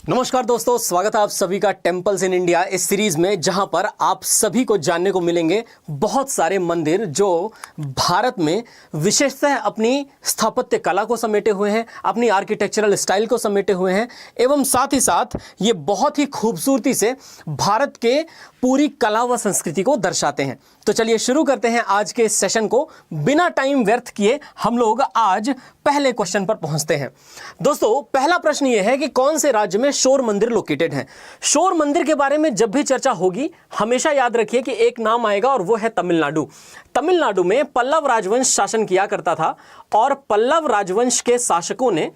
नमस्कार दोस्तों, स्वागत है आप सभी का टेम्पल्स इन इंडिया इस सीरीज में, जहां पर आप सभी को जानने को मिलेंगे बहुत सारे मंदिर जो भारत में विशेषतः अपनी स्थापत्य कला को समेटे हुए हैं, अपनी आर्किटेक्चरल स्टाइल को समेटे हुए हैं एवं साथ ही साथ ये बहुत ही खूबसूरती से भारत के पूरी कला व संस्कृति को दर्शाते हैं। तो चलिए शुरू करते हैं आज के इस सेशन को। बिना टाइम व्यर्थ किए हम लोग आज पहले क्वेश्चन पर पहुंचते हैं। दोस्तों, पहला प्रश्न यह है कि कौन से राज्य में शोर मंदिर लोकेटेड है। शोर मंदिर के बारे में जब भी चर्चा होगी हमेशा याद रखिए कि एक नाम आएगा और वो है तमिलनाडु। तमिलनाडु में पल्लव राजवंश शासन किया करता था और पल्लव राजवंश के शासकों ने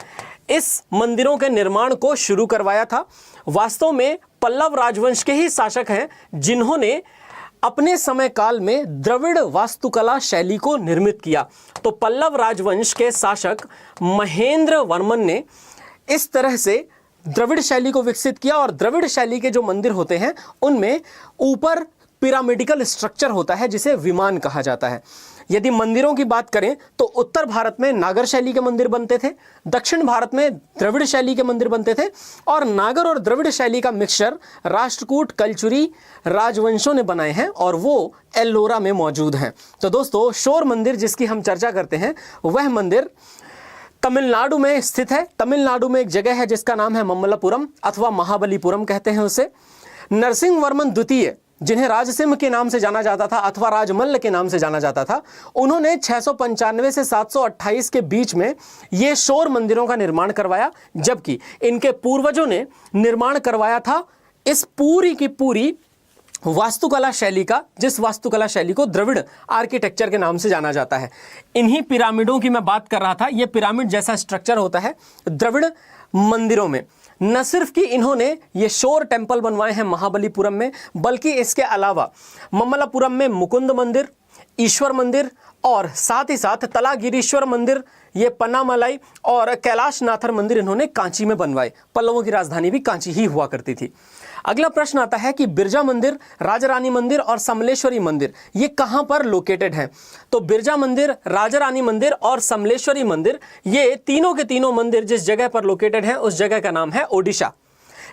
इस मंदिरों के निर्माण को शुरू करवाया था। वास्तव में पल्लव राजवंश के ही शासक हैं जिन्होंने अपने समय काल में द्रविड़ वास्तुकला शैली को निर्मित किया। तो पल्लव राजवंश के शासक महेंद्र वर्मन ने इस तरह से द्रविड़ शैली को विकसित किया और द्रविड़ शैली के जो मंदिर होते हैं उनमें ऊपर पिरामिडिकल स्ट्रक्चर होता है जिसे विमान कहा जाता है। यदि मंदिरों की बात करें तो उत्तर भारत में नागर शैली के मंदिर बनते थे, दक्षिण भारत में द्रविड़ शैली के मंदिर बनते थे और नागर और द्रविड़ शैली का मिक्सचर राष्ट्रकूट कलचुरी राजवंशों ने बनाए हैं और वो एल्लोरा में मौजूद हैं। तो दोस्तों, शोर मंदिर जिसकी हम चर्चा करते हैं वह मंदिर तमिलनाडु में स्थित है। तमिलनाडु में एक जगह है जिसका नाम है ममल्लापुरम अथवा महाबलीपुरम कहते हैं उसे। नरसिंह वर्मन द्वितीय, जिन्हें राजसिंह के नाम से जाना जाता था अथवा राजमल्ल के नाम से जाना जाता था, उन्होंने 695 से 728 के बीच में ये शोर मंदिरों का निर्माण करवाया, जबकि इनके पूर्वजों ने निर्माण करवाया था इस पूरी की पूरी वास्तुकला शैली का, जिस वास्तुकला शैली को द्रविड़ आर्किटेक्चर के नाम से जाना जाता है। इन्हीं पिरामिडों की मैं बात कर रहा था। यह पिरामिड जैसा स्ट्रक्चर होता है द्रविड़ मंदिरों में। न सिर्फ कि इन्होंने ये शोर टेम्पल बनवाए हैं महाबलीपुरम में, बल्कि इसके अलावा ममल्लापुरम में मुकुंद मंदिर, ईश्वर मंदिर और साथ ही साथ तलागिरीश्वर मंदिर, ये पन्नामलाई और कैलाशनाथर मंदिर इन्होंने कांची में बनवाए। पल्लवों की राजधानी भी कांची ही हुआ करती थी। अगला प्रश्न आता है कि बिरजा मंदिर, राजा रानी मंदिर और समलेश्वरी मंदिर ये कहां पर लोकेटेड हैं। तो बिरजा मंदिर, राजा रानी मंदिर और समलेश्वरी मंदिर ये तीनों के तीनों मंदिर जिस जगह पर लोकेटेड हैं उस जगह का नाम है ओडिशा।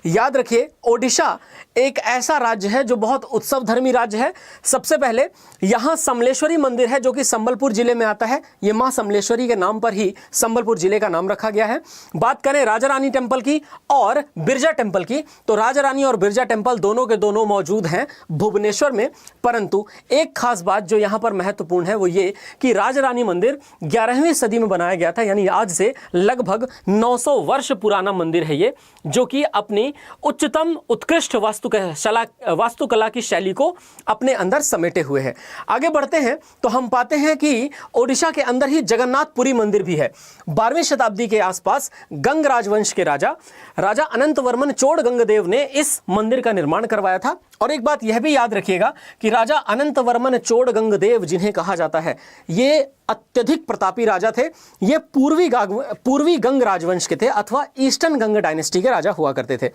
याद रखिए, ओडिशा एक ऐसा राज्य है जो बहुत उत्सव धर्मी राज्य है। सबसे पहले यहां समलेश्वरी मंदिर है जो कि संबलपुर जिले में आता है। यह मां समलेश्वरी के नाम पर ही संबलपुर जिले का नाम रखा गया है। बात करें राजा रानी टेम्पल की और बिरजा टेम्पल की, तो राजा रानी और बिरजा टेम्पल दोनों के दोनों मौजूद हैं भुवनेश्वर में। परंतु एक खास बात जो यहां पर महत्वपूर्ण है वो ये कि राजा रानी मंदिर 11वीं सदी में बनाया गया था, यानी आज से लगभग 900 वर्ष पुराना मंदिर है ये, जो कि अपनी उच्चतम उत्कृष्ट वास्तुकला की शैली को अपने अंदर समेटे हुए है। आगे बढ़ते हैं तो हम पाते हैं कि ओडिशा के अंदर ही जगन्नाथपुरी मंदिर भी है। 12वीं शताब्दी के आसपास गंग राजवंश के राजा अनंत वर्मन चोड़ गंगदेव ने इस मंदिर का निर्माण करवाया था। और एक बात यह भी याद रखिएगा कि राजा अनंत वर्मन चोड़ गंगदेव जिन्हें कहा जाता है, ये अत्यधिक प्रतापी राजा थे। ये पूर्वी गंग राजवंश के थे अथवा ईस्टर्न गंग डायनेस्टी के राजा हुआ करते थे।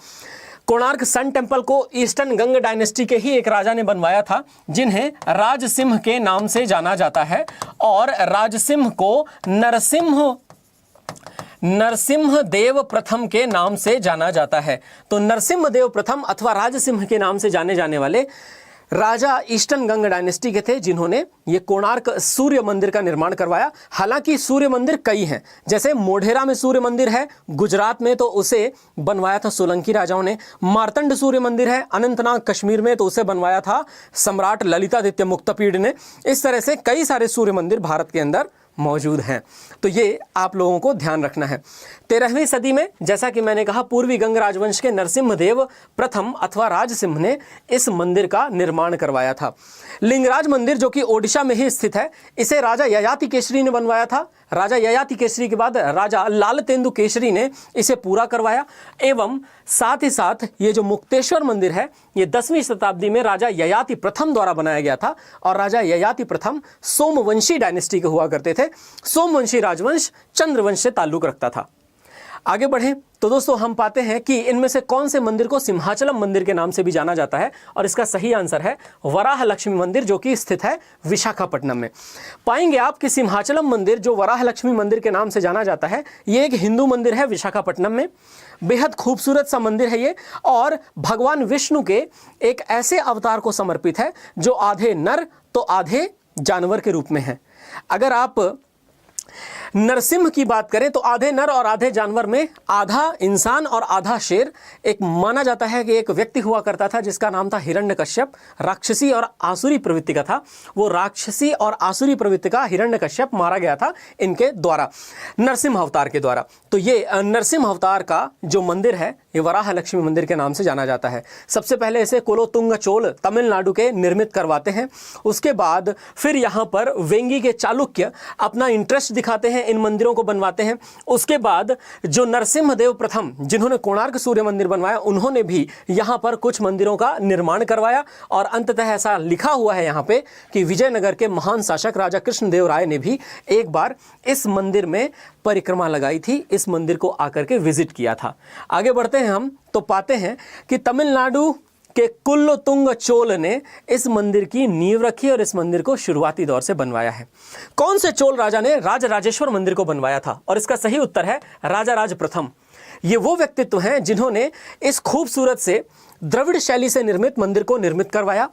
कोणार्क सन टेम्पल को ईस्टर्न गंग डायनेस्टी के ही एक राजा ने बनवाया था जिन्हें राजसिंह के नाम से जाना जाता है और राजसिंह को नरसिम्ह देव प्रथम के नाम से जाना जाता है। तो नरसिम्ह देव प्रथम अथवा राजसिंह के नाम से जाने जाने वाले राजा ईस्टर्न गंग डायनेस्टी के थे जिन्होंने ये कोणार्क सूर्य मंदिर का निर्माण करवाया। हालांकि सूर्य मंदिर कई हैं, जैसे मोढेरा में सूर्य मंदिर है, गुजरात में तो उसे बनवाया था सोलंकी राजाओं ने। मार्तंड सूर्य मंदिर है अनंतनाग कश्मीर में, तो उसे बनवाया था सम्राट ललितादित्य मुक्तापीड ने। इस तरह से कई सारे सूर्य मंदिर भारत के अंदर मौजूद हैं। तो ये आप लोगों को ध्यान रखना है। 13वीं सदी में जैसा कि मैंने कहा पूर्वी गंग राजवंश के नरसिम्हदेव प्रथम अथवा राजसिंह ने इस मंदिर का निर्माण करवाया था। लिंगराज मंदिर जो कि ओडिशा में ही स्थित है, इसे राजा ययाति केसरी ने बनवाया था। राजा ययाति केसरी के बाद राजा लालतेंदु केसरी ने इसे पूरा करवाया। एवं साथ ही साथ ये जो मुक्तेश्वर मंदिर है ये 10वीं शताब्दी में राजा ययाति प्रथम द्वारा बनाया गया था और राजा ययाति प्रथम सोमवंशी डायनेस्टी के हुआ करते थे। सोमवंशी राजवंश चंद्रवंश से ताल्लुक रखता था। आगे बढ़ें तो दोस्तों हम पाते हैं कि इनमें से कौन से मंदिर को सिंहाचलम मंदिर के नाम से भी जाना जाता है, और इसका सही आंसर है वराह लक्ष्मी मंदिर, जो कि स्थित है विशाखापट्टनम में। पाएंगे आप कि सिंहाचलम मंदिर जो वराह लक्ष्मी मंदिर के नाम से जाना जाता है, ये एक हिंदू मंदिर है विशाखापट्टनम में। बेहद खूबसूरत सा मंदिर है ये, और भगवान विष्णु के एक ऐसे अवतार को समर्पित है जो आधे नर तो आधे जानवर के रूप में है। अगर आप नरसिंह की बात करें तो आधे नर और आधे जानवर में आधा इंसान और आधा शेर। एक माना जाता है कि एक व्यक्ति हुआ करता था जिसका नाम था हिरण्यकश्यप, राक्षसी और आसुरी प्रवृत्ति का था। वो राक्षसी और आसुरी प्रवृत्ति का हिरण्यकश्यप मारा गया था इनके द्वारा, नरसिंह अवतार के द्वारा। तो ये नरसिंह अवतार का जो मंदिर है ये वराह लक्ष्मी मंदिर के नाम से जाना जाता है। सबसे पहले इसे कुलोत्तुंग चोल तमिलनाडु के निर्मित करवाते हैं। उसके बाद फिर यहाँ पर वेंगी के चालुक्य अपना इंटरेस्ट दिखाते हैं, इन मंदिरों को बनवाते हैं। उसके बाद जो नरसिम्हदेव प्रथम जिन्होंने कोणार्क सूर्य मंदिर बनवाया, उन्होंने भी यहाँ पर कुछ मंदिरों का निर्माण करवाया। और अंततः ऐसा लिखा हुआ है यहाँ पे कि विजयनगर के महान शासक राजा कृष्णदेव राय ने भी एक बार इस मंदिर में परिक्रमा लगाई थी, इस मंदिर को आकर के विजिट किया था। आगे बढ़ते हैं हम तो पाते हैं कि तमिलनाडु के कुलोत्तुंग चोल ने इस मंदिर की नींव रखी और इस मंदिर को शुरुआती दौर से बनवाया है। कौन से चोल राजा ने राजराजेश्वर मंदिर को बनवाया था? और इसका सही उत्तर है राजाराज प्रथम। ये वो व्यक्तित्व हैं जिन्होंने इस खूबसूरत से द्रविड़ शैली से निर्मित मंदिर को निर्मित करवाया।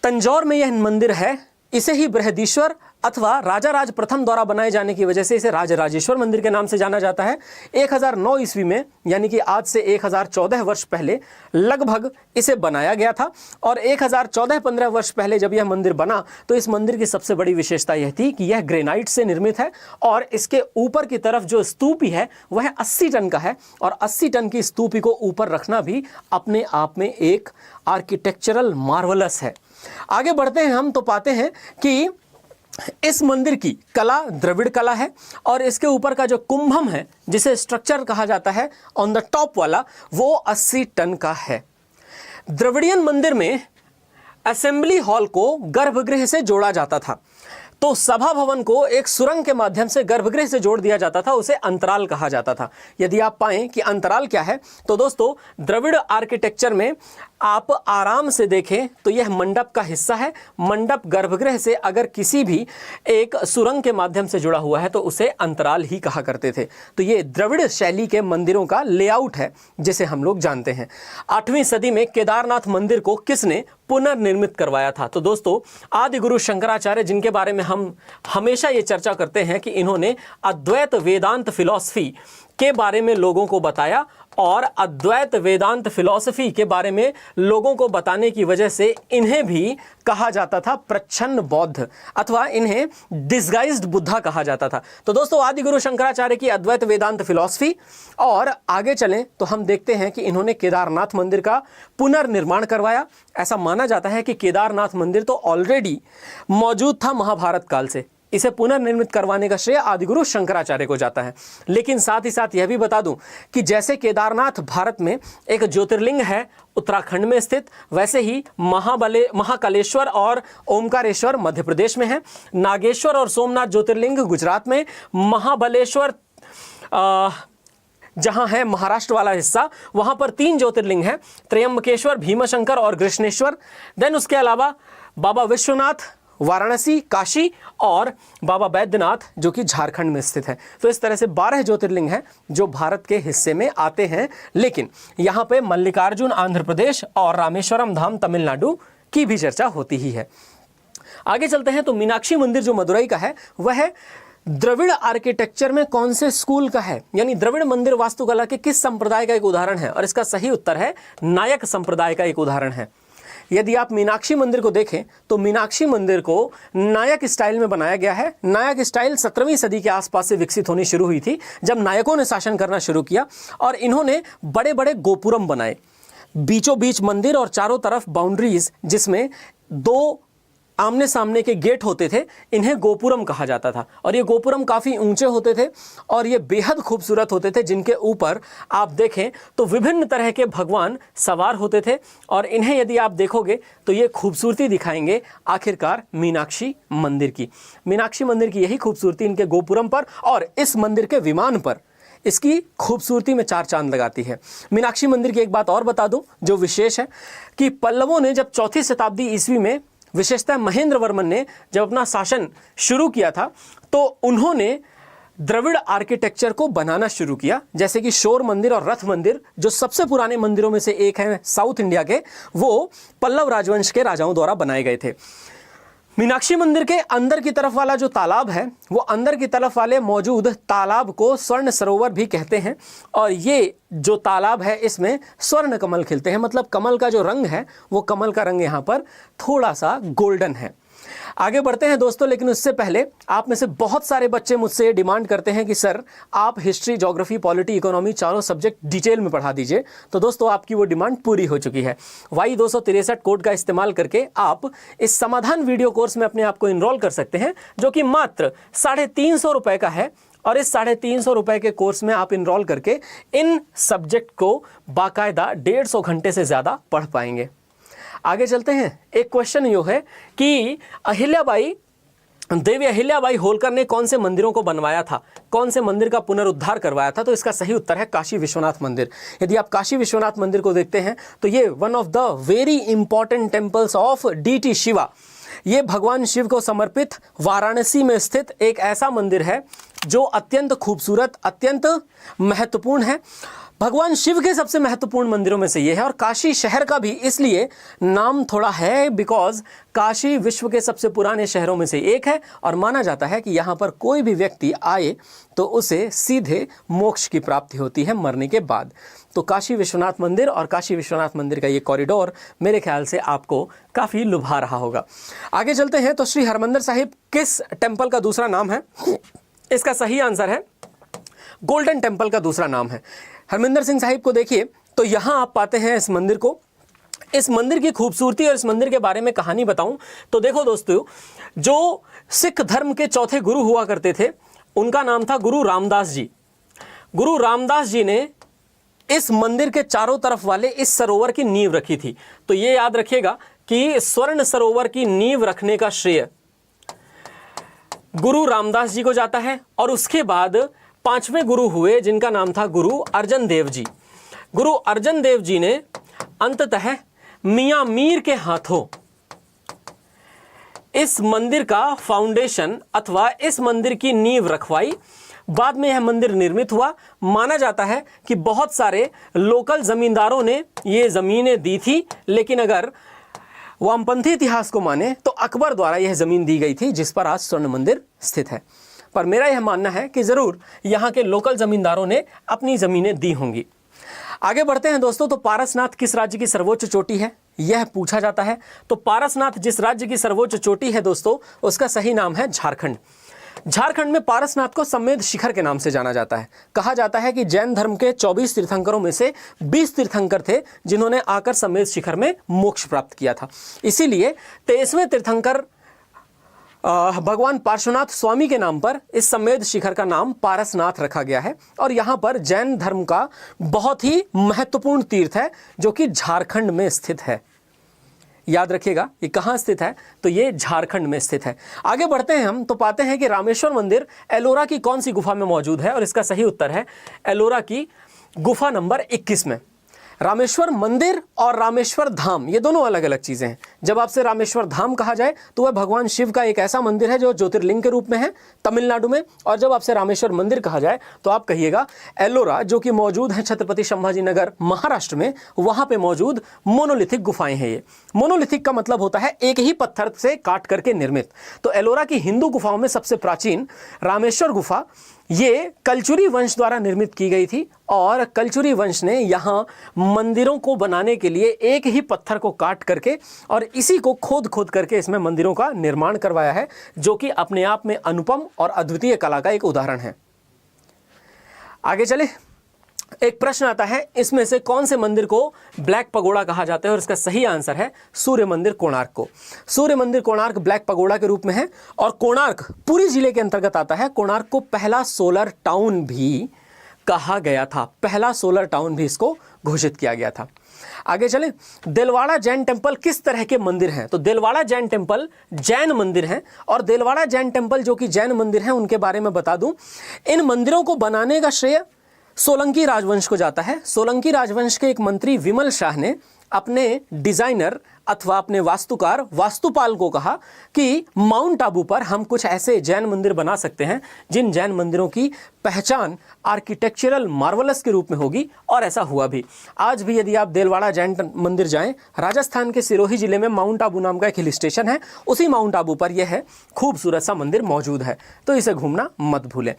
तंजौर में यह मंदिर है, इसे ही बृहदीश्वर अथवा राजाराज प्रथम द्वारा बनाए जाने की वजह से इसे राजराजेश्वर मंदिर के नाम से जाना जाता है। 1009 ईस्वी में, यानी कि आज से 1014 वर्ष पहले लगभग इसे बनाया गया था। और 1014-15 वर्ष पहले जब यह मंदिर बना तो इस मंदिर की सबसे बड़ी विशेषता यह थी कि यह ग्रेनाइट से निर्मित है और इसके ऊपर की तरफ जो स्तूपी है वह 80 टन का है। और 80 टन की स्तूपी को ऊपर रखना भी अपने आप में एक आर्किटेक्चरल मार्वलस है। आगे बढ़ते हैं हम तो पाते हैं कि इस मंदिर की कला द्रविड़ कला है, और इसके ऊपर का जो कुंभम है जिसे स्ट्रक्चर कहा जाता है ऑन द टॉप वाला, वो 80 टन का है। द्रविडियन मंदिर में असेंबली हॉल को गर्भगृह से जोड़ा जाता था। तो सभा भवन को एक सुरंग के माध्यम से गर्भगृह से जोड़ दिया जाता था, उसे अंतराल कहा जाता था। यदि आप पाएं कि अंतराल क्या है तो दोस्तों द्रविड़ आर्किटेक्चर में आप आराम से देखें तो यह मंडप का हिस्सा है। मंडप गर्भगृह से अगर किसी भी एक सुरंग के माध्यम से जुड़ा हुआ है तो उसे अंतराल ही कहा करते थे। तो ये द्रविड़ शैली के मंदिरों का लेआउट है जिसे हम लोग जानते हैं। 8वीं सदी में केदारनाथ मंदिर को किसने पुनर्निर्मित करवाया था? तो दोस्तों आदि गुरु शंकराचार्य, जिनके बारे में हम हमेशा ये चर्चा करते हैं कि इन्होंने अद्वैत वेदांत फिलॉसफी के बारे में लोगों को बताया, और अद्वैत वेदांत फिलॉसफी के बारे में लोगों को बताने की वजह से इन्हें भी कहा जाता था प्रच्छन्न बौद्ध, अथवा इन्हें डिस्गाइज्ड बुद्धा कहा जाता था। तो दोस्तों आदि गुरु शंकराचार्य की अद्वैत वेदांत फिलॉसफी। और आगे चलें तो हम देखते हैं कि इन्होंने केदारनाथ मंदिर का पुनर्निर्माण करवाया। ऐसा माना जाता है कि केदारनाथ मंदिर तो ऑलरेडी मौजूद था महाभारत काल से, इसे पुनर्निर्मित करवाने का श्रेय आदिगुरु शंकराचार्य को जाता है। लेकिन साथ ही साथ यह भी बता दूं कि जैसे केदारनाथ भारत में एक ज्योतिर्लिंग है उत्तराखंड में स्थित, वैसे ही महाकालेश्वर और ओमकारेश्वर मध्य प्रदेश में है, नागेश्वर और सोमनाथ ज्योतिर्लिंग गुजरात में, महाबलेश्वर जहां है महाराष्ट्र वाला हिस्सा, वहां पर 3 ज्योतिर्लिंग हैं, त्र्यंबकेश्वर, भीमाशंकर और कृष्णेश्वर। देन उसके अलावा बाबा विश्वनाथ वाराणसी, काशी, और बाबा बैद्यनाथ जो कि झारखंड में स्थित है। तो इस तरह से 12 ज्योतिर्लिंग हैं जो भारत के हिस्से में आते हैं। लेकिन यहाँ पे मल्लिकार्जुन आंध्र प्रदेश और रामेश्वरम धाम तमिलनाडु की भी चर्चा होती ही है। आगे चलते हैं तो मीनाक्षी मंदिर जो मदुरई का है वह द्रविड़ आर्किटेक्चर में कौन से स्कूल का है, यानी द्रविड़ मंदिर वास्तुकला के किस संप्रदाय का एक उदाहरण है? और इसका सही उत्तर है नायक संप्रदाय का एक उदाहरण है। यदि आप मीनाक्षी मंदिर को देखें तो मीनाक्षी मंदिर को नायक स्टाइल में बनाया गया है। नायक स्टाइल 17वीं सदी के आसपास से विकसित होनी शुरू हुई थी जब नायकों ने शासन करना शुरू किया, और इन्होंने बड़े बड़े गोपुरम बनाए, बीचों बीच मंदिर और चारों तरफ बाउंड्रीज जिसमें 2 आमने सामने के गेट होते थे, इन्हें गोपुरम कहा जाता था। और ये गोपुरम काफ़ी ऊंचे होते थे और ये बेहद खूबसूरत होते थे, जिनके ऊपर आप देखें तो विभिन्न तरह के भगवान सवार होते थे। और इन्हें यदि आप देखोगे तो ये खूबसूरती दिखाएंगे आखिरकार मीनाक्षी मंदिर की। मीनाक्षी मंदिर की यही खूबसूरती इनके गोपुरम पर और इस मंदिर के विमान पर इसकी खूबसूरती में चार चांद लगाती है। मीनाक्षी मंदिर की एक बात और बता दूं जो विशेष है कि पल्लवों ने जब 4वीं शताब्दी ईस्वी में, विशेषतः महेंद्र वर्मन ने जब अपना शासन शुरू किया था, तो उन्होंने द्रविड़ आर्किटेक्चर को बनाना शुरू किया। जैसे कि शोर मंदिर और रथ मंदिर जो सबसे पुराने मंदिरों में से एक है साउथ इंडिया के, वो पल्लव राजवंश के राजाओं द्वारा बनाए गए थे। मीनाक्षी मंदिर के अंदर की तरफ वाला जो तालाब है, वो अंदर की तरफ वाले मौजूद तालाब को स्वर्ण सरोवर भी कहते हैं। और ये जो तालाब है इसमें स्वर्ण कमल खिलते हैं, मतलब कमल का जो रंग है वो कमल का रंग यहाँ पर थोड़ा सा गोल्डन है। आगे बढ़ते हैं दोस्तों, लेकिन उससे पहले आप में से बहुत सारे बच्चे मुझसे डिमांड करते हैं कि सर आप हिस्ट्री, ज्योग्राफी, पॉलिटी, इकोनॉमी चारों सब्जेक्ट डिटेल में पढ़ा दीजिए। तो दोस्तों आपकी वो डिमांड पूरी हो चुकी है। Y263 कोड का इस्तेमाल करके आप इस समाधान वीडियो कोर्स में अपने आप को इनरोल कर सकते हैं, जो कि मात्र 350 रुपए का है। और इस 350 रुपए के कोर्स में आप इनरोल करके इन सब्जेक्ट को बाकायदा 150 घंटे से ज़्यादा पढ़ पाएंगे। आगे चलते हैं। एक क्वेश्चन यो है कि देवी अहिल्याबाई होलकर ने कौन से मंदिरों को बनवाया था, कौन से मंदिर का पुनरुद्धार करवाया था? तो इसका सही उत्तर है काशी विश्वनाथ मंदिर। यदि आप काशी विश्वनाथ मंदिर को देखते हैं तो ये one of the very important temples of deity Shiva, ये भगवान शिव को समर्पित वाराणसी में स्थित एक ऐसा मंदिर है जो अत्यंत खूबसूरत, अत्यंत महत्वपूर्ण है। भगवान शिव के सबसे महत्वपूर्ण मंदिरों में से ये है। और काशी शहर का भी इसलिए नाम थोड़ा है बिकॉज काशी विश्व के सबसे पुराने शहरों में से एक है और माना जाता है कि यहाँ पर कोई भी व्यक्ति आए तो उसे सीधे मोक्ष की प्राप्ति होती है मरने के बाद। तो काशी विश्वनाथ मंदिर और काशी विश्वनाथ मंदिर का ये कॉरिडोर मेरे ख्याल से आपको काफ़ी लुभा रहा होगा। आगे चलते हैं। तो श्री हरमंदिर साहिब किस टेम्पल का दूसरा नाम है? इसका सही आंसर है गोल्डन टेम्पल का दूसरा नाम है। हरमिंदर सिंह साहिब को देखिए तो यहाँ आप पाते हैं इस मंदिर को। इस मंदिर की खूबसूरती और इस मंदिर के बारे में कहानी बताऊं तो देखो दोस्तों, जो सिख धर्म के चौथे गुरु हुआ करते थे उनका नाम था गुरु रामदास जी। गुरु रामदास जी ने इस मंदिर के चारों तरफ वाले इस सरोवर की नींव रखी थी। तो ये याद रखिएगा कि स्वर्ण सरोवर की नींव रखने का श्रेय गुरु रामदास जी को जाता है। और उसके बाद 5वें गुरु हुए जिनका नाम था गुरु अर्जन देव जी। गुरु अर्जन देव जी ने अंततः मियां मीर के हाथों इस मंदिर का फाउंडेशन अथवा इस मंदिर की नींव रखवाई। बाद में यह मंदिर निर्मित हुआ। माना जाता है कि बहुत सारे लोकल जमींदारों ने ये जमीनें दी थी, लेकिन अगर वामपंथी इतिहास को माने तो अकबर द्वारा यह जमीन दी गई थी जिस पर आज स्वर्ण मंदिर स्थित है। पर मेरा यह मानना है कि ज़रूर यहाँ के लोकल ज़मींदारों ने अपनी ज़मीनें दी होंगी। आगे बढ़ते हैं दोस्तों। तो पारसनाथ किस राज्य की सर्वोच्च चोटी है, यह पूछा जाता है। तो पारसनाथ जिस राज्य की सर्वोच्च चोटी है दोस्तों, उसका सही नाम है झारखंड। झारखंड में पारसनाथ को सम्मेद शिखर के नाम से जाना जाता है। कहा जाता है कि जैन धर्म के 24 तीर्थंकरों में से 20 तीर्थंकर थे जिन्होंने आकर सम्मेद शिखर में मोक्ष प्राप्त किया था। इसीलिए 23वें तीर्थंकर भगवान पार्श्वनाथ स्वामी के नाम पर इस सम्मेद शिखर का नाम पारसनाथ रखा गया है। और यहाँ पर जैन धर्म का बहुत ही महत्वपूर्ण तीर्थ है जो कि झारखंड में स्थित है। याद रखिएगा ये कहाँ स्थित है, तो ये झारखंड में स्थित है। आगे बढ़ते हैं हम तो पाते हैं कि रामेश्वर मंदिर एलोरा की कौन सी गुफा में मौजूद है, और इसका सही उत्तर है एलोरा की गुफा नंबर 21 में। रामेश्वर मंदिर और रामेश्वर धाम ये दोनों अलग अलग चीज़ें हैं। जब आपसे रामेश्वर धाम कहा जाए तो वह भगवान शिव का एक ऐसा मंदिर है जो ज्योतिर्लिंग के रूप में है तमिलनाडु में। और जब आपसे रामेश्वर मंदिर कहा जाए तो आप कहिएगा एलोरा, जो कि मौजूद है छत्रपति संभाजी नगर महाराष्ट्र में। वहाँ पे मौजूद मोनोलिथिक गुफाएं हैं। ये मोनोलिथिक का मतलब होता है एक ही पत्थर से काट करके निर्मित। तो एलोरा की हिंदू गुफाओं में सबसे प्राचीन रामेश्वर गुफा ये कलचुरी वंश द्वारा निर्मित की गई थी। और कलचुरी वंश ने यहाँ मंदिरों को बनाने के लिए एक ही पत्थर को काट करके और इसी को खोद खोद करके इसमें मंदिरों का निर्माण करवाया है, जो कि अपने आप में अनुपम और अद्वितीय कला का एक उदाहरण है। आगे चले। एक प्रश्न आता है, इसमें से कौन से मंदिर को ब्लैक पगोड़ा कहा जाता है, और इसका सही आंसर है सूर्य मंदिर कोणार्क को। सूर्य मंदिर कोणार्क ब्लैक पगोड़ा के रूप में है और कोणार्क पुरी जिले के अंतर्गत आता है। कोणार्क को पहला सोलर टाउन भी कहा गया था, पहला सोलर टाउन भी इसको घोषित किया गया था। आगे चले। देलवाड़ा जैन टेम्पल किस तरह के मंदिर हैं, तो देलवाड़ा जैन टेम्पल जैन मंदिर हैं। और देलवाड़ा जैन टेम्पल जो कि जैन मंदिर हैं उनके बारे में बता दूं, इन मंदिरों को बनाने का श्रेय सोलंकी राजवंश को जाता है। सोलंकी राजवंश के एक मंत्री विमल शाह ने अपने डिजाइनर अथवा अपने वास्तुकार वास्तुपाल को कहा कि माउंट आबू पर हम कुछ ऐसे जैन मंदिर बना सकते हैं जिन जैन मंदिरों की पहचान आर्किटेक्चरल मार्वलस के रूप में होगी, और ऐसा हुआ भी। आज भी यदि आप देलवाड़ा जैन मंदिर जाएं, राजस्थान के सिरोही जिले में माउंट आबू नाम का एक हिल स्टेशन है, उसी माउंट आबू पर यह है खूबसूरत सा मंदिर मौजूद है, तो इसे घूमना मत भूलें।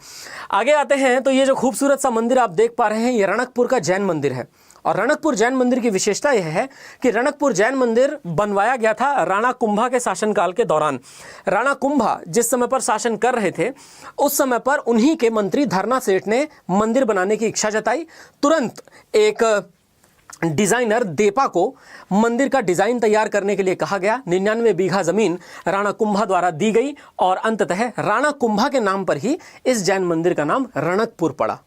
आगे आते हैं तो ये जो खूबसूरत सा मंदिर आप देख पा रहे हैं, ये रणकपुर का जैन मंदिर है। और रणकपुर जैन मंदिर की विशेषता यह है कि रणकपुर जैन मंदिर बनवाया गया था राणा कुंभा के शासनकाल के दौरान। राणा कुंभा जिस समय पर शासन कर रहे थे, उस समय पर उन्हीं के मंत्री धरना सेठ ने मंदिर बनाने की इच्छा जताई। तुरंत एक डिजाइनर देपा को मंदिर का डिजाइन तैयार करने के लिए कहा गया। 99 बीघा जमीन राणा कुंभा द्वारा दी गई और अंततः राणा कुंभा के नाम पर ही इस जैन मंदिर का नाम रणकपुर पड़ा।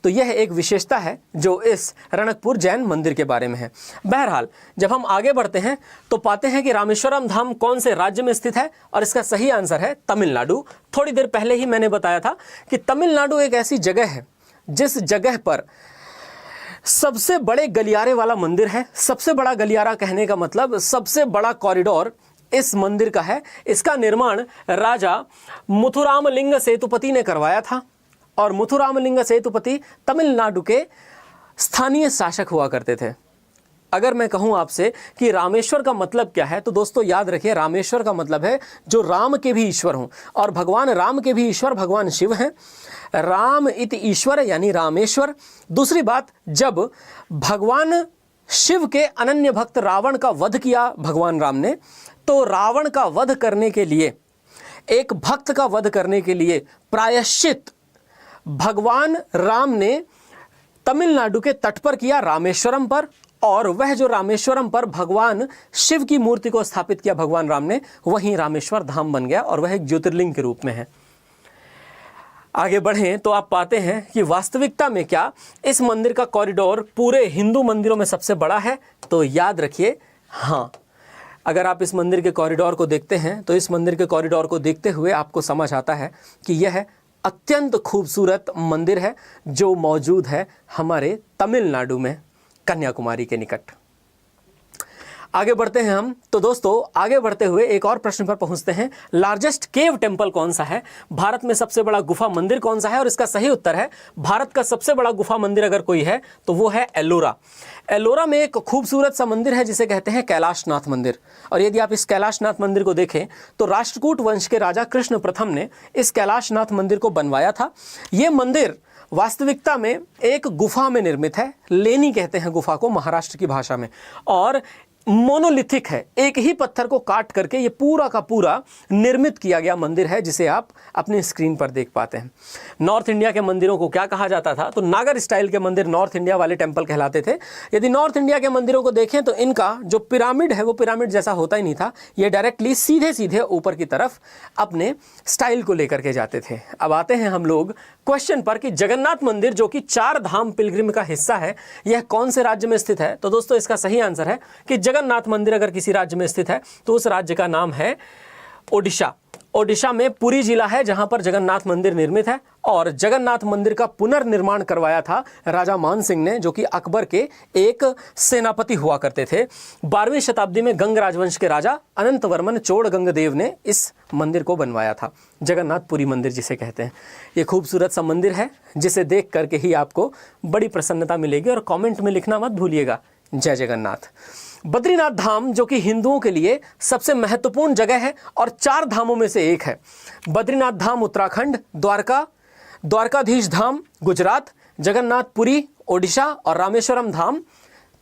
तो यह एक विशेषता है जो इस रणकपुर जैन मंदिर के बारे में है। बहरहाल जब हम आगे बढ़ते हैं तो पाते हैं कि रामेश्वरम धाम कौन से राज्य में स्थित है, और इसका सही आंसर है तमिलनाडु। थोड़ी देर पहले ही मैंने बताया था कि तमिलनाडु एक ऐसी जगह है जिस जगह पर सबसे बड़े गलियारे वाला मंदिर है। सबसे बड़ा गलियारा कहने का मतलब सबसे बड़ा कॉरिडोर इस मंदिर का है। इसका निर्माण राजा मुथुरामलिंग सेतुपति ने करवाया था, और मुथुरामलिंग सेतुपति तमिलनाडु के स्थानीय शासक हुआ करते थे। अगर मैं कहूं आपसे कि रामेश्वर का मतलब क्या है, तो दोस्तों याद रखिए, रामेश्वर का मतलब है जो राम के भी ईश्वर हों, और भगवान राम के भी ईश्वर भगवान शिव हैं। राम इति ईश्वर यानी रामेश्वर। दूसरी बात, जब भगवान शिव के अनन्य भक्त रावण का वध किया भगवान राम ने, तो रावण का वध करने के लिए, एक भक्त का वध करने के लिए प्रायश्चित भगवान राम ने तमिलनाडु के तट पर किया, रामेश्वरम पर। और वह जो रामेश्वरम पर भगवान शिव की मूर्ति को स्थापित किया भगवान राम ने, वहीं रामेश्वर धाम बन गया, और वह एक ज्योतिर्लिंग के रूप में है। आगे बढ़ें तो आप पाते हैं कि वास्तविकता में क्या इस मंदिर का कॉरिडोर पूरे हिंदू मंदिरों में सबसे बड़ा है? तो याद रखिए हाँ। अगर आप इस मंदिर के कॉरिडोर को देखते हैं तो इस मंदिर के कॉरिडोर को देखते हुए आपको समझ आता है कि यह अत्यंत खूबसूरत मंदिर है जो मौजूद है हमारे तमिलनाडु में, कन्याकुमारी के निकट। आगे बढ़ते हैं हम। तो दोस्तों आगे बढ़ते हुए एक और प्रश्न पर पहुंचते हैं। लार्जेस्ट केव टेम्पल कौन सा है? भारत में सबसे बड़ा गुफा मंदिर कौन सा है? और इसका सही उत्तर है, भारत का सबसे बड़ा गुफा मंदिर अगर कोई है तो वो है एलोरा। एलोरा में एक खूबसूरत सा मंदिर है जिसे कहते हैं कैलाशनाथ मंदिर। और यदि आप इस कैलाशनाथ मंदिर को देखें तो राष्ट्रकूट वंश के राजा कृष्ण प्रथम ने इस कैलाशनाथ मंदिर को बनवाया था। ये मंदिर वास्तविकता में एक गुफा में निर्मित है। लेनी कहते हैं गुफा को महाराष्ट्र की भाषा में, और मोनोलिथिक है। एक ही पत्थर को काट करके ये पूरा का पूरा निर्मित किया गया मंदिर है, जिसे आप अपनी स्क्रीन पर देख पाते हैं। नॉर्थ इंडिया के मंदिरों को क्या कहा जाता था? तो नागर स्टाइल के मंदिर नॉर्थ इंडिया वाले टेंपल कहलाते थे। यदि नॉर्थ इंडिया के मंदिरों को देखें तो इनका जो पिरामिड है वो पिरामिड जैसा होता ही नहीं था। ये डायरेक्टली सीधे सीधे ऊपर की तरफ अपने स्टाइल को लेकर के जाते थे। अब आते हैं हम लोग क्वेश्चन पर कि जगन्नाथ मंदिर जो कि 4 धाम पिलग्रिम का हिस्सा है, यह कौन से राज्य में स्थित है? तो दोस्तों इसका सही आंसर है कि जगन्नाथ मंदिर अगर किसी राज्य में स्थित है तो उस राज्य का नाम है ओडिशा। ओडिशा में पुरी जिला है जहां पर जगन्नाथ मंदिर निर्मित है। और जगन्नाथ मंदिर का पुनर्निर्माण करवाया था राजा मान सिंह ने, जो कि अकबर के एक सेनापति हुआ करते थे। 12वीं शताब्दी में गंग राजवंश के राजा अनंत वर्मन चोड़ गंगदेव ने इस मंदिर को बनवाया था, जगन्नाथपुरी मंदिर जिसे कहते हैं। ये खूबसूरत सा मंदिर है जिसे देख करके ही आपको बड़ी प्रसन्नता मिलेगी। और कॉमेंट में लिखना मत भूलिएगा, जय जगन्नाथ। बद्रीनाथ धाम जो कि हिंदुओं के लिए सबसे महत्वपूर्ण जगह है और 4 धामों में से एक है। बद्रीनाथ धाम उत्तराखंड, द्वारकाधीश धाम गुजरात, जगन्नाथपुरी ओडिशा और रामेश्वरम धाम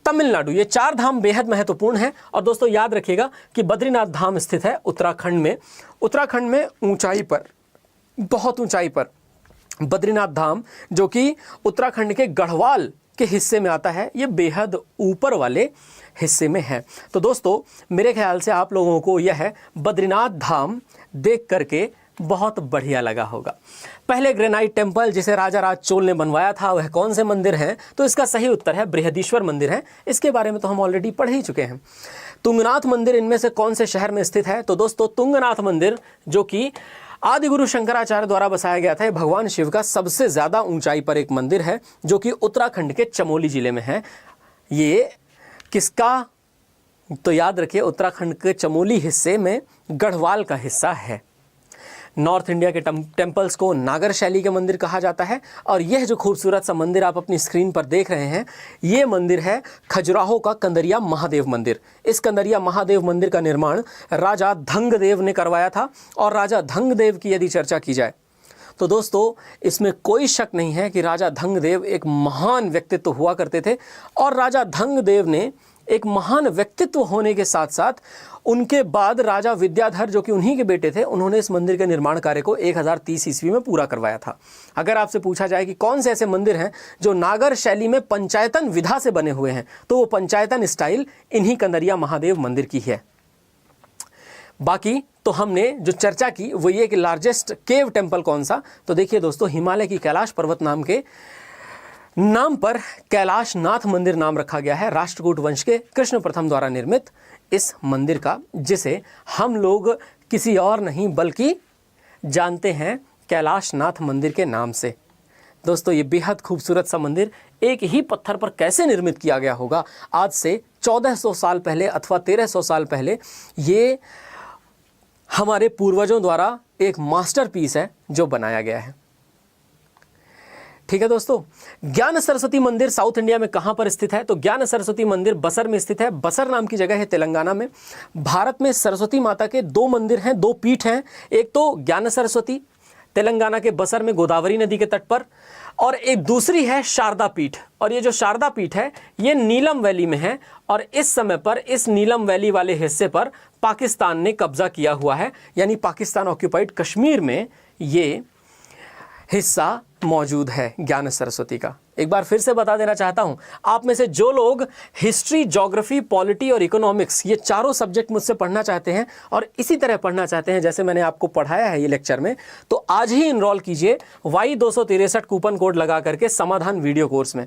तमिलनाडु। ये 4 धाम बेहद महत्वपूर्ण हैं। और दोस्तों याद रखिएगा कि बद्रीनाथ धाम स्थित है उत्तराखंड में। उत्तराखंड में ऊंचाई पर, बहुत ऊंचाई पर बद्रीनाथ धाम जो कि उत्तराखंड के गढ़वाल के हिस्से में आता है, ये बेहद ऊपर वाले हिस्से में है। तो दोस्तों मेरे ख्याल से आप लोगों को यह बद्रीनाथ धाम देख करके बहुत बढ़िया लगा होगा। पहले ग्रेनाइट टेम्पल जिसे राजा राज चोल ने बनवाया था वह कौन से मंदिर हैं? तो इसका सही उत्तर है बृहदीश्वर मंदिर है। इसके बारे में तो हम ऑलरेडी पढ़ ही चुके हैं। तुंगनाथ मंदिर इनमें से कौन से शहर में स्थित है? तो दोस्तों तुंगनाथ मंदिर जो कि आदि गुरु शंकराचार्य द्वारा बसाया गया था। ये भगवान शिव का सबसे ज्यादा ऊंचाई पर एक मंदिर है जो कि उत्तराखंड के चमोली जिले में है। ये किसका, तो याद रखिए उत्तराखंड के चमोली हिस्से में गढ़वाल का हिस्सा है। नॉर्थ इंडिया के टेम्पल्स को नागर शैली के मंदिर कहा जाता है। और यह जो खूबसूरत सा मंदिर आप अपनी स्क्रीन पर देख रहे हैं, ये मंदिर है खजुराहो का कंदरिया महादेव मंदिर। इस कंदरिया महादेव मंदिर का निर्माण राजा धंगदेव ने करवाया था। और राजा धंगदेव की यदि चर्चा की जाए तो दोस्तों इसमें कोई शक नहीं है कि राजा धंगदेव एक महान व्यक्तित्व हुआ करते थे। और राजा धंगदेव ने एक महान व्यक्तित्व होने के साथ साथ उनके बाद राजा विद्याधर जो कि उन्हीं के बेटे थे, उन्होंने इस मंदिर के निर्माण कार्य को 1030 ईस्वी में पूरा करवाया था। अगर आपसे पूछा जाए कि कौन से ऐसे मंदिर हैं जो नागर शैली में पंचायतन विधा से बने हुए हैं, तो वो पंचायतन स्टाइल इन्हीं कंदरिया महादेव मंदिर की है। बाकी तो हमने जो चर्चा की वो ये कि लार्जेस्ट केव टेम्पल कौन सा, तो देखिए दोस्तों हिमालय की कैलाश पर्वत नाम के नाम पर कैलाश नाथ मंदिर नाम रखा गया है राष्ट्रकूट वंश के कृष्ण प्रथम द्वारा निर्मित इस मंदिर का, जिसे हम लोग किसी और नहीं बल्कि जानते हैं कैलाश नाथ मंदिर के नाम से। दोस्तों ये बेहद खूबसूरत सा मंदिर एक ही पत्थर पर कैसे निर्मित किया गया होगा, आज से 1400 साल पहले अथवा 1300 साल पहले, ये हमारे पूर्वजों द्वारा एक मास्टरपीस है जो बनाया गया है। ठीक है दोस्तों, ज्ञान सरस्वती मंदिर साउथ इंडिया में कहां पर स्थित है, तो ज्ञान सरस्वती मंदिर बसर में स्थित है। बसर नाम की जगह है तेलंगाना में। भारत में सरस्वती माता के 2 मंदिर हैं, 2 पीठ हैं। एक तो ज्ञान सरस्वती तेलंगाना के बसर में गोदावरी नदी के तट पर, और एक दूसरी है शारदा पीठ। और ये जो शारदा पीठ है ये नीलम वैली में है। और इस समय पर इस नीलम वैली वाले हिस्से पर पाकिस्तान ने कब्जा किया हुआ है, यानी पाकिस्तान ऑक्यूपाइड कश्मीर में ये हिस्सा मौजूद है ज्ञान सरस्वती का। एक बार फिर से बता देना चाहता हूं, आप में से जो लोग हिस्ट्री, ज्योग्राफी, पॉलिटी और इकोनॉमिक्स ये चारों सब्जेक्ट मुझसे पढ़ना चाहते हैं और इसी तरह पढ़ना चाहते हैं जैसे मैंने आपको पढ़ाया है ये लेक्चर में, तो आज ही इनरोल कीजिए Y263 कूपन कोड लगा करके समाधान वीडियो कोर्स में।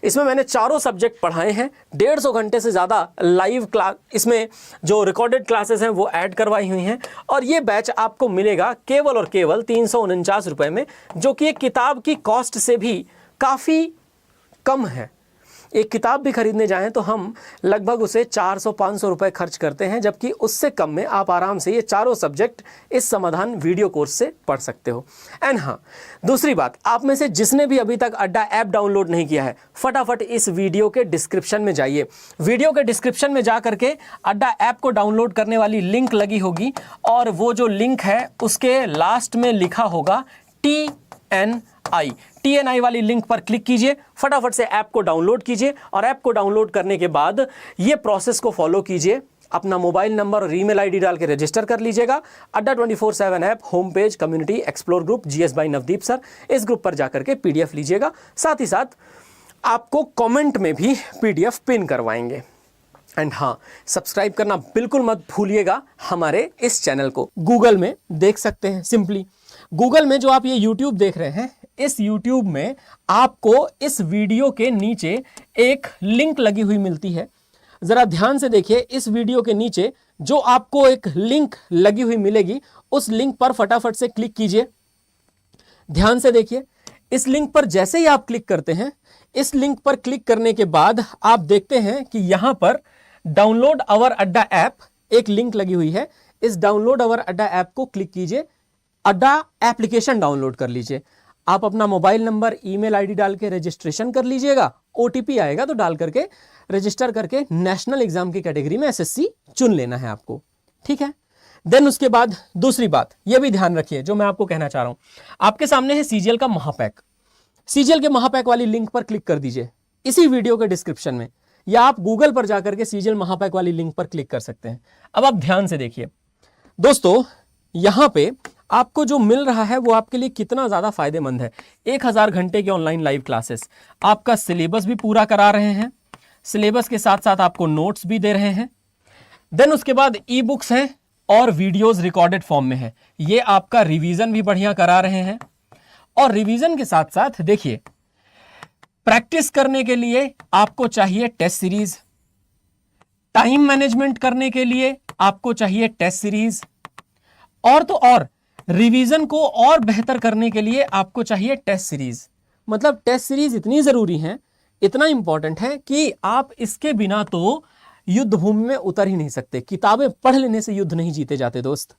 इसमें मैंने चारों सब्जेक्ट पढ़ाए हैं, 150 घंटे से ज़्यादा लाइव क्लास, इसमें जो रिकॉर्डेड क्लासेस हैं वो ऐड करवाई हुई हैं। और ये बैच आपको मिलेगा केवल और केवल 349 रुपये में, जो कि एक किताब की कॉस्ट से भी काफ़ी कम है। एक किताब भी खरीदने जाएं तो हम लगभग उसे 400-500 रुपए खर्च करते हैं, जबकि उससे कम में आप आराम से ये चारों सब्जेक्ट इस समाधान वीडियो कोर्स से पढ़ सकते हो। एंड हाँ, दूसरी बात, आप में से जिसने भी अभी तक अड्डा ऐप डाउनलोड नहीं किया है, फटाफट इस वीडियो के डिस्क्रिप्शन में जाइए। वीडियो के डिस्क्रिप्शन में जा करके अड्डा ऐप को डाउनलोड करने वाली लिंक लगी होगी, और वो जो लिंक है उसके लास्ट में लिखा होगा TNI वाली लिंक पर क्लिक कीजिए, फटाफट से ऐप को डाउनलोड कीजिए। और ऐप को डाउनलोड करने के बाद ये प्रोसेस को फॉलो कीजिए, अपना मोबाइल नंबर और ईमेल आईडी डाल के रजिस्टर कर लीजिएगा। अड्डा 24/7 app, home page, community, explore group, GS by Navdeep sir, इस ग्रुप पर जाकर के PDF लीजिएगा। साथ ही साथ आपको कमेंट में भी PDF पिन करवाएंगे। एंड हाँ, सब्सक्राइब करना बिल्कुल मत भूलिएगा हमारे इस चैनल को। गूगल में देख सकते हैं, सिंपली गूगल में जो आप ये YouTube देख रहे हैं, इस YouTube में आपको इस वीडियो के नीचे एक लिंक लगी हुई मिलती है। जरा ध्यान से देखिए, इस वीडियो के नीचे जो आपको एक लिंक लगी हुई मिलेगी, उस लिंक पर फटाफट से क्लिक कीजिए। ध्यान से देखिए, इस लिंक पर जैसे ही आप क्लिक करते हैं, इस लिंक पर क्लिक करने के बाद आप देखते हैं कि यहां पर डाउनलोड अवर अड्डा ऐप एक लिंक लगी हुई है। इस डाउनलोड अवर अड्डा ऐप को क्लिक कीजिए, अड्डा एप्लीकेशन डाउनलोड कर लीजिए। आप अपना मोबाइल नंबर, ईमेल आईडी डाल के रजिस्ट्रेशन कर लीजिएगा। OTP आएगा तो डाल करके रजिस्टर करके नेशनल एग्जाम की कैटेगरी में SSC चुन लेना है आपको, ठीक है। देन उसके बाद दूसरी बात यह भी ध्यान रखिए जो मैं आपको कहना चाह रहा हूं, आपके सामने है CGL का महापैक। CGL के महापैक वाली लिंक पर क्लिक कर दीजिए इसी वीडियो के डिस्क्रिप्शन में, या आप गूगल पर जाकर के CGL महापैक वाली लिंक पर क्लिक कर सकते हैं। अब आप ध्यान से देखिए दोस्तों, यहां पे आपको जो मिल रहा है वो आपके लिए कितना ज़्यादा फायदेमंद है। 1000 घंटे की ऑनलाइन लाइव क्लासेस, आपका सिलेबस भी पूरा करा रहे हैं, सिलेबस के साथ साथ आपको नोट्स भी दे रहे हैं। देन उसके बाद ई बुक्स हैं और वीडियोस रिकॉर्डेड फॉर्म में है। ये आपका रिवीजन भी बढ़िया करा रहे हैं। और रिवीजन के साथ साथ देखिए, प्रैक्टिस करने के लिए आपको चाहिए टेस्ट सीरीज, टाइम मैनेजमेंट करने के लिए आपको चाहिए टेस्ट सीरीज, और तो और रिवीजन को और बेहतर करने के लिए आपको चाहिए टेस्ट सीरीज। मतलब टेस्ट सीरीज इतनी जरूरी है, इतना इंपॉर्टेंट है कि आप इसके बिना तो युद्ध भूमि में उतर ही नहीं सकते। किताबें पढ़ लेने से युद्ध नहीं जीते जाते दोस्त,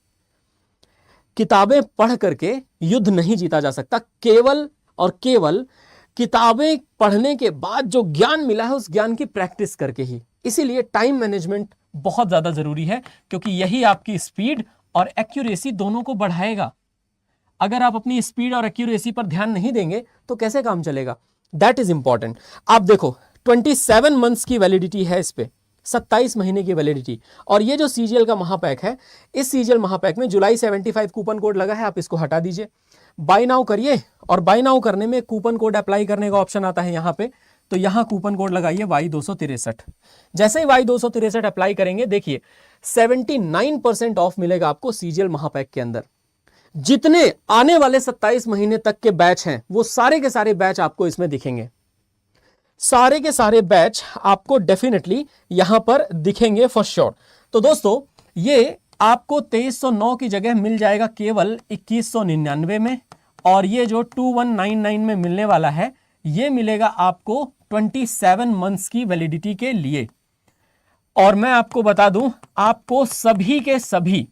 किताबें पढ़ करके युद्ध नहीं जीता जा सकता। केवल और केवल किताबें पढ़ने के बाद जो ज्ञान मिला है उस ज्ञान की प्रैक्टिस करके ही। इसीलिए टाइम मैनेजमेंट बहुत ज्यादा जरूरी है, क्योंकि यही आपकी स्पीड और एक्यूरेसी दोनों को बढ़ाएगा। अगर आप अपनी स्पीड और एक्यूरेसी पर ध्यान नहीं देंगे तो कैसे काम चलेगा? That is important. आप देखो 27 मंथ्स की वैलिडिटी है इस पे, 27 महीने की वैलिडिटी। और ये जो सीजीएल का महापैक है, इस सीजीएल महापैक में जुलाई 75 कूपन कोड लगा है, आप इसको हटा दीजिए, बाय नाउ करिए। और बाय नाउ करने में कूपन कोड अप्लाई करने का ऑप्शन आता है यहाँ पे, तो यहाँ कूपन कोड लगाइए Y263। जैसे ही Y263 अप्लाई करेंगे, देखिए 79% ऑफ मिलेगा आपको सीजीएल महापैक के अंदर। जितने आने वाले 27 महीने तक के बैच हैं वो सारे के सारे बैच आपको इसमें दिखेंगे, सारे के सारे बैच आपको डेफिनेटली यहां पर दिखेंगे फॉर श्योर। तो दोस्तों ये आपको 2309 की जगह मिल जाएगा केवल 2199 में, और ये जो 2199 में मिलने वाला है ये मिलेगा आपको 27 मंथ्स की वैलिडिटी के लिए। और मैं आपको बता दूं, आपको सभी के सभी,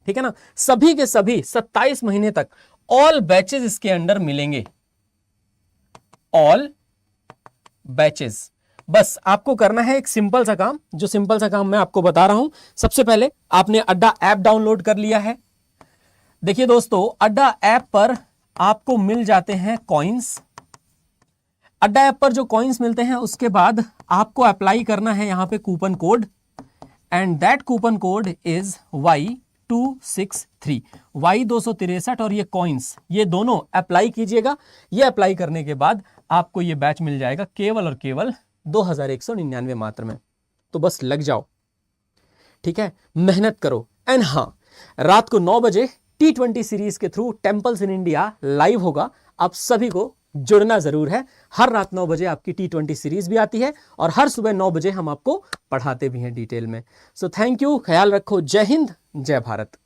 ठीक है ना, सभी के सभी 27 महीने तक ऑल बैचेस इसके अंडर मिलेंगे, ऑल बैचेस। बस आपको करना है एक सिंपल सा काम, जो सिंपल सा काम मैं आपको बता रहा हूं। सबसे पहले आपने अड्डा ऐप डाउनलोड कर लिया है। देखिए दोस्तों, अड्डा ऐप पर आपको मिल जाते हैं कॉइन्स। अड्डा ऐप पर जो कॉइन्स मिलते हैं उसके बाद आपको अप्लाई करना है यहां पे coupon code, and that coupon code is Y263, Y263। और ये कॉइन्स, ये दोनों अप्लाई कीजिएगा। ये अप्लाई करने के बाद आपको ये बैच मिल जाएगा केवल और केवल 2199 मात्र में। तो बस लग जाओ, ठीक है, मेहनत करो। एंड हाँ, रात को 9 बजे T20 सीरीज के through temples in India live होगा। आप सभी को जुड़ना जरूर है। हर रात 9 बजे आपकी T20 सीरीज भी आती है और हर सुबह 9 बजे हम आपको पढ़ाते भी हैं डिटेल में। सो थैंक यू, ख्याल रखो। जय हिंद, जय भारत।